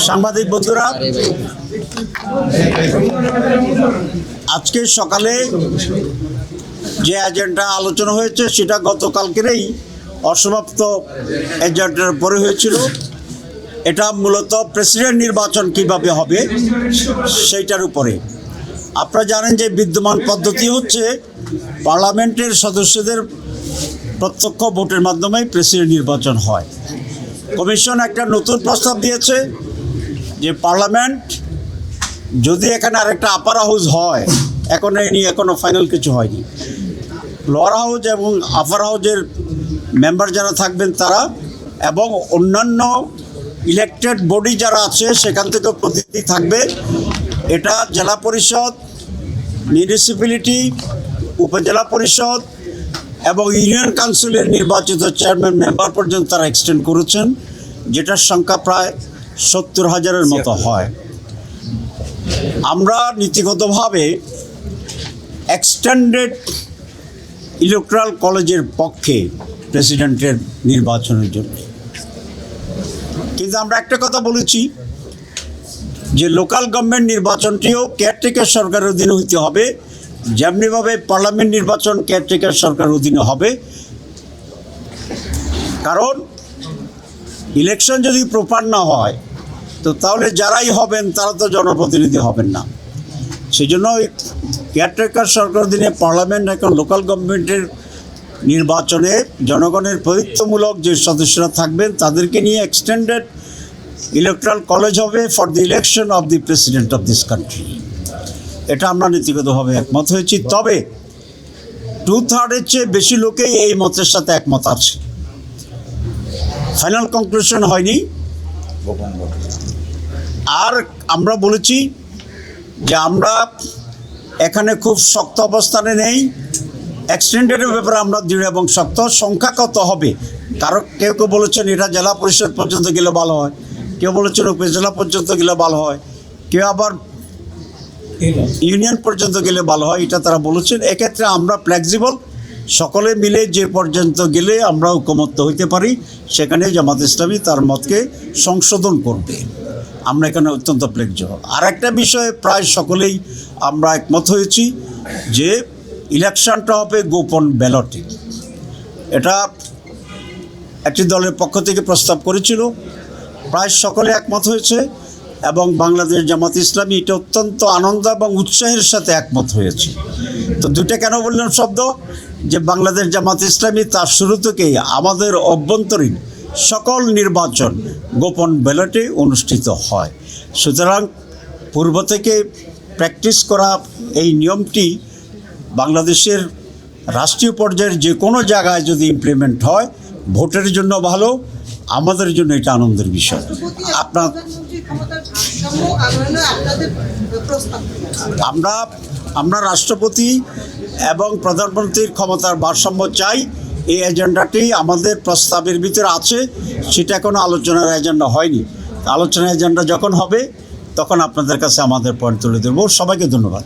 সাংবাদিক বন্ধুরা, আজকে সকালে যে এজেন্ডা আলোচনা হয়েছে সেটা গতকালকেরই অসমাপ্ত এজেন্ডার পরে হয়েছিল। এটা মূলত প্রেসিডেন্ট নির্বাচন কিভাবে হবে সেইটার উপরে। আপনারা জানেন যে বিদ্যমান পদ্ধতি হচ্ছে পার্লামেন্টের সদস্যদের প্রত্যক্ষ ভোটের মাধ্যমেই প্রেসিডেন্ট নির্বাচন হয়। কমিশন একটা নতুন প্রস্তাব দিয়েছে যে পার্লামেন্ট যদি এখানে আরেকটা আপার হাউস হয়, এখন এই নিয়ে এখনও ফাইনাল কিছু হয়নি, লোয়ার হাউস এবং আপার হাউসের মেম্বার যারা থাকবেন তারা এবং অন্যান্য ইলেকটেড বডি যারা আছে সেখান থেকে প্রতিনিধি থাকবে। এটা জেলা পরিষদ, মিউনিসিপ্যালিটি, উপজেলা পরিষদ এবং ইউনিয়ন কাউন্সিলের নির্বাচিত চেয়ারম্যান মেম্বার পর্যন্ত তারা এক্সটেন্ড করেছেন, যেটার সংখ্যা প্রায় 70,000-এর মতো হয়। আমরা নীতিগতভাবে এক্সটেন্ডেড ইলেকট্রাল কলেজের পক্ষে প্রেসিডেন্টের নির্বাচনের জন্য, কিন্তু আমরা একটা কথা বলেছি যে লোকাল গভর্নমেন্ট নির্বাচনটিও কেয়ারটেকার সরকারের অধীনে হইতে হবে, যেমনিভাবে পার্লামেন্ট নির্বাচন কেয়ারটেকার সরকারের অধীনে হবে। কারণ ইলেকশন যদি প্রপার না হয় তো তাহলে যারাই হবেন তারা তো জনপ্রতিনিধি হবেন না। সেই জন্য কেয়ারটেকার সরকার অধীনে পার্লামেন্ট এখন লোকাল গভর্নমেন্টের নির্বাচনে জনগণের প্রতিনিধিত্বমূলক যে সদস্যরা থাকবেন তাদেরকে নিয়ে এক্সটেন্ডেড ইলেকট্রাল কলেজ হবে for the election of the president of this country. এটা আমরা নীতিগতভাবে একমত হয়েছি। তবে 2/3-এর চেয়ে বেশি লোকেই এই মতের সাথে একমত আছে। ফাইনাল কনক্লুশন হয়নি। আর আমরা বলেছি যে আমরা এখানে খুব শক্ত অবস্থানে নেই, এক্সটেন্ডেডের ব্যাপারে আমরা দৃঢ় এবং শক্ত। সংখ্যা কত হবে, কারণ কেউ কেউ বলেছেন এটা জেলা পরিষদ পর্যন্ত গেলে ভালো হয়, কেউ বলেছেন উপজেলা পর্যন্ত গেলে ভালো হয়, কেউ আবার ইউনিয়ন পর্যন্ত গেলে ভালো হয়, এটা তারা বলেছেন। এক্ষেত্রে আমরা ফ্লেক্সিবল, সকলে মিলে যে পর্যন্ত গেলে আমরা ঐকমত্য হইতে পারি সেখানে জামাত ইসলামী তার মতকে সংশোধন করবে। আমরা এখানে অত্যন্ত ফ্লেক্সিবল। আর একটা বিষয়ে প্রায় সকলেই আমরা একমত হয়েছি যে ইলেকশনটা হবে গোপন ব্যালটে। এটা একটি দলের পক্ষ থেকে প্রস্তাব করেছিল, প্রায় সকলে একমত হয়েছে এবং বাংলাদেশ জামাত ইসলামী এটা অত্যন্ত আনন্দ এবং উৎসাহের সাথে একমত হয়েছে। তো দুইটা কেন বললাম শব্দ, যে বাংলাদেশ জামাত ইসলামী তার শুরু থেকেই আমাদের অভ্যন্তরীণ সকল নির্বাচন গোপন ব্যালটে অনুষ্ঠিত হয়। সুতরাং পূর্ব থেকে প্র্যাকটিস করা এই নিয়মটি বাংলাদেশের রাষ্ট্রীয় পর্যায়ের যে কোনো জায়গায় যদি ইমপ্লিমেন্ট হয় ভোটের জন্য ভালো, আমাদের জন্য এটা আনন্দের বিষয়। আমরা রাষ্ট্রপতি এবং প্রধানমন্ত্রীর ক্ষমতার ভারসাম্য চাই। এই এজেন্ডাটি আমাদের প্রস্তাবের ভিতরে আছে, সেটা এখনো আলোচনার এজেন্ডা হয়নি। আলোচনার এজেন্ডা যখন হবে তখন আপনাদের কাছে আমাদের পয়েন্ট তুলে দেবো। সবাইকে ধন্যবাদ।